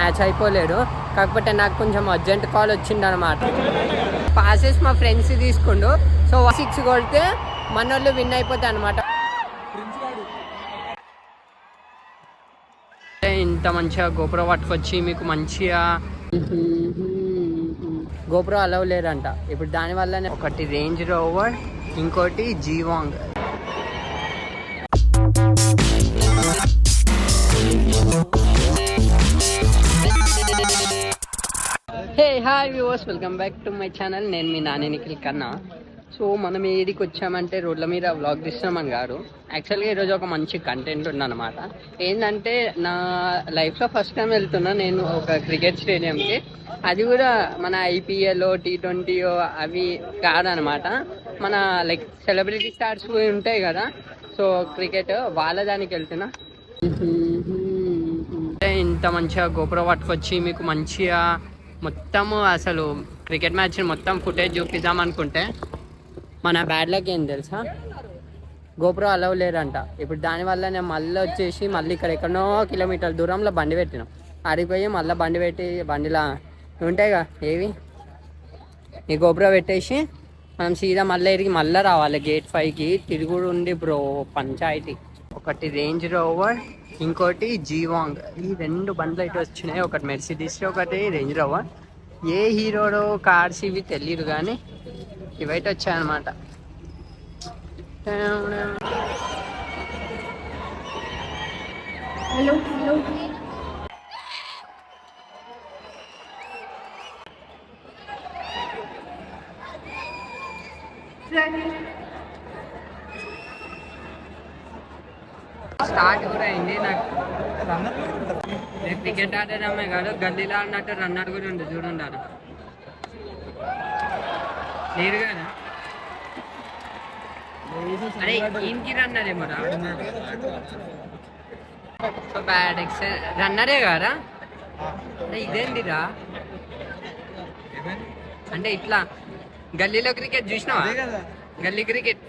Match అయిపోలేడు. కాకపోతే నాకు కొంచెం అర్జెంట్ కాల్ వచ్చిందనమాట. పాసెస్ మా ఫ్రెండ్స్ తీసుకుండు. సో 6 కొడితే మన వాళ్ళు విన్ అయిపోతాయి అనమాట. ఇంత మంచిగా గోప్రో పట్టుకొచ్చి మీకు మంచిగా గోప్రో అలవ్ లేరంట ఇప్పుడు. దానివల్లనే ఒకటి రేంజ్ రోవర్, ఇంకోటి జీవాంగ్. Hey hi viewers, welcome back to my channel. నేను మీ నాని నిఖిల్ కన్నా. సో మనం ఏడికి వచ్చామంటే రోడ్ల మీద వ్లాగ్ తీస్తున్నామని కాదు. యాక్చువల్గా ఈరోజు ఒక మంచి కంటెంట్ ఉందన్నమాట. ఏంటంటే నా లైఫ్లో ఫస్ట్ టైం వెళ్తున్నా నేను ఒక క్రికెట్ స్టేడియంకి. అది కూడా మన IPL T20 అవి కాదనమాట. మన లైక్ సెలబ్రిటీ స్టార్స్ ఉంటాయి కదా, సో క్రికెట్ వాళ్ళ దానికి వెళ్తున్నా. ఇంత మంచిగా గోప్రో పట్టుకొచ్చి మీకు మంచిగా మొత్తము అసలు క్రికెట్ మ్యాచ్ మొత్తం ఫుటేజ్ చూపిద్దాం అనుకుంటే మన బ్యాడ్ లక్ ఏం తెలుసా, గోప్రో అలవ్ లేరంట ఇప్పుడు. దానివల్ల నేను మళ్ళీ ఇక్కడ ఎక్కడో కిలోమీటర్ల దూరంలో బండి పెట్టినాం. ఆడిపోయి మళ్ళీ బండి పెట్టి, బండిలా ఉంటాయిగా ఏవి, ఈ గోప్రో పెట్టేసి మనం సీదా మళ్ళీ ఇరిగి మళ్ళీ రావాలి గేట్ 5కి. తిరుగుడు ఉంది బ్రో పంచాయతీ. ఒకటి రేంజ్ రోవర్, ఇంకోటి జీవాంగ్. ఈ 2 బండ్లు అయితే వచ్చినాయి. ఒకటి మెర్సిడీస్, ఒకటి రేంజ్ రోవర్. ఏ హీరోడో కార్స్ ఇవి తెలియదు కానీ ఇవైతే వచ్చాయన్నమాట. హలో స్టార్ట్ కూడా అయింది. నాకు క్రికెట్ ఆడడమే కాదు, గల్లీలో ఆడినట్టు రన్నర్ కూడా ఉంది చూడండి. అలా లేరు కదా, అరే ఇంకి రన్నర్ ఏమో రా. సో బ్యాడ్ రన్నరే కదా, ఇదేంటిరా అంటే ఇట్లా గల్లీలో క్రికెట్ చూసినావా? గల్లీ క్రికెట్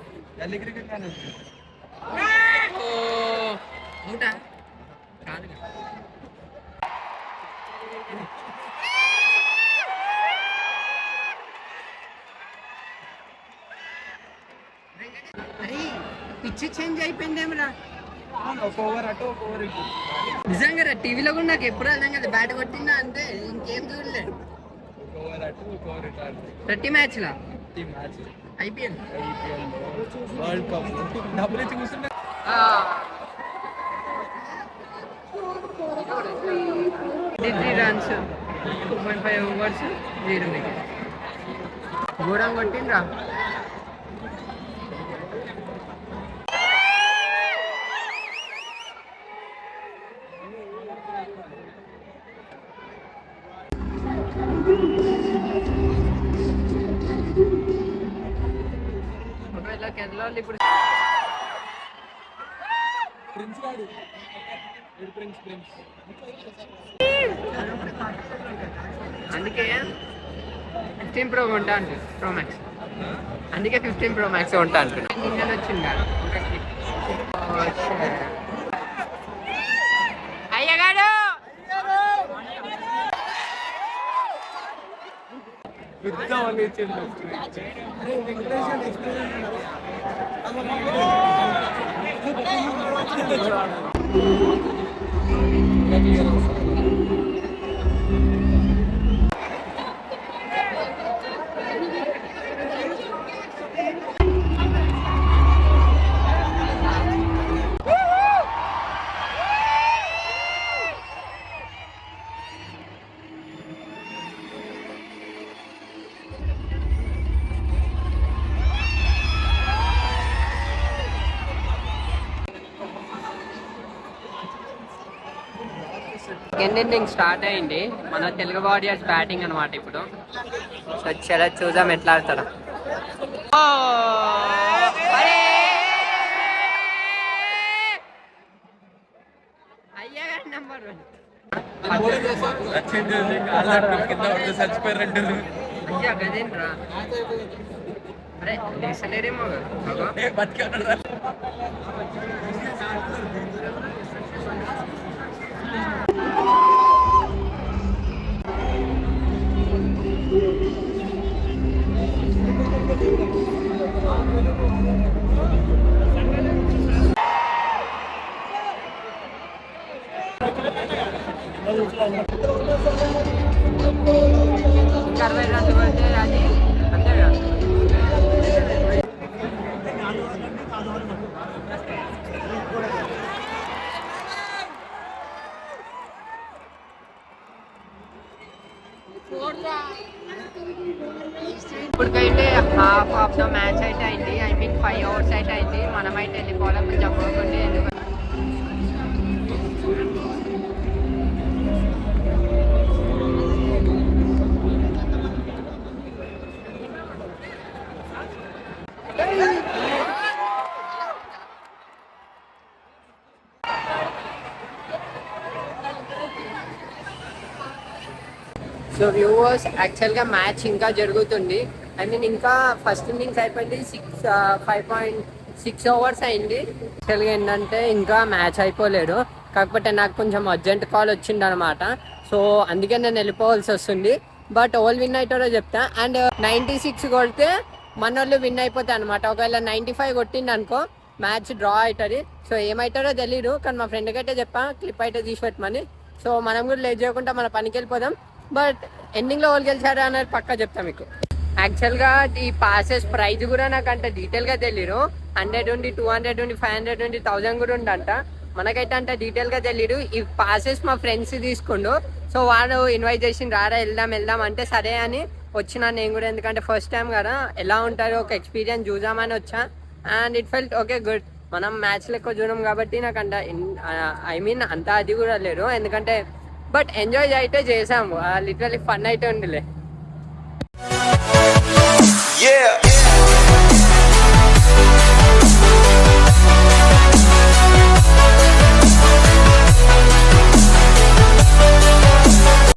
ఉంటా కాదు. అరే పిచ్చి చేంజ్ అయిపోయిందేమరా. నిజంగా రా, టీవీలో కూడా నాకు ఎప్పుడు అర్థం కదా, బ్యాట్ కొట్టిందా అంతే, ఇంకేం చూడలే. ప్రతి మ్యాచ్ లా IPL వరల్డ్ కప్ డబ్బులు ఇచ్చి కూర్చుంటే 3 రన్స్ 2.5 ఓవర్స్ 0 వికెట్. ఘోరం కొట్టిండ్రా. ఒకవేళ కేరళలో ఇప్పుడు అందుకే 15 Pro ఉంటా అంటే Pro Max, అందుకే 15 Pro Max ఉంటా అంటున్నా. ఇంజన్ వచ్చింది అయ్యగాడు. సెకండ్ ఇన్నింగ్ స్టార్ట్ అయింది. మన తెలుగు వారియర్స్ బ్యాటింగ్ అనమాట ఇప్పుడు. సో చాలా చూద్దాం ఎట్లా ఆడతారా. అయ్యా నెంబర్ 1 అయ్యా గదేంట్రా. అరే లేసలేరేమో ఇంకా 60 రన్స్ కొడితే అది అంతే కదా. ఇప్పటికైతే హాఫ్ ఆఫ్ ద మ్యాచ్ అయితే అయింది. ఐ మీన్ 5 అవర్స్ అయితే అయింది. మనమైతే వెళ్ళిపోవాలి కొంచెం పోకుంటే. సో వ్యూవర్స్, యాక్చువల్గా మ్యాచ్ ఇంకా జరుగుతుంది. ఐ మీన్ ఇంకా ఫస్ట్ ఇన్నింగ్స్ అయిపోయింది. 5.6 ఓవర్స్ అయింది. యాక్చువల్గా ఏంటంటే ఇంకా మ్యాచ్ అయిపోలేదు. కాకపోతే నాకు కొంచెం అర్జెంట్ కాల్ వచ్చింది అనమాట. సో అందుకే నేను వెళ్ళిపోవాల్సి వస్తుంది. బట్ ఓల్ విన్ అవుతారో చెప్తా. అండ్ 96 కొడితే మన వాళ్ళు విన్ అయిపోతాయి అనమాట. ఒకవేళ 95 కొట్టింది అనుకో మ్యాచ్ డ్రా అవుతుంది. సో ఏమవుతారో తెలీదు, కానీ మా ఫ్రెండ్కి అయితే చెప్పా క్లిప్ అయితే తీసి పెట్టమని. సో మనం కూడా లేట్ చేయకుండా మన పనికి వెళ్ళిపోదాం. బట్ ఎండింగ్లో వాళ్ళు గెలిచారా అనేది పక్కా చెప్తా మీకు. యాక్చువల్గా ఈ పాసెస్ ప్రైజ్ కూడా నాకు అంత డీటెయిల్గా తెలియదు. 100 ఉండి, 200 ఉండి, 500 ఉండి, 1000 కూడా ఉండంట. మనకైతే అంత డీటెయిల్గా తెలియదు. ఈ పాసెస్ మా ఫ్రెండ్స్ తీసుకుండు. సో వాడు ఇన్వైట్ చేసి రారా వెళ్దాం అంటే సరే అని వచ్చినా నేను కూడా. ఎందుకంటే ఫస్ట్ టైం కదా, ఎలా ఉంటారో ఒక ఎక్స్పీరియన్స్ చూద్దామని వచ్చా. And it felt okay good. మనం మ్యాచ్లు ఎక్కువ చూడం కాబట్టి నాకు అంత ఐ మీన్ అంత అది కూడా లేదు. ఎందుకంటే బట్ ఎంజాయ్ అయితే చేసాము. లిటరలీ ఫన్ అయితే ఉందిలే.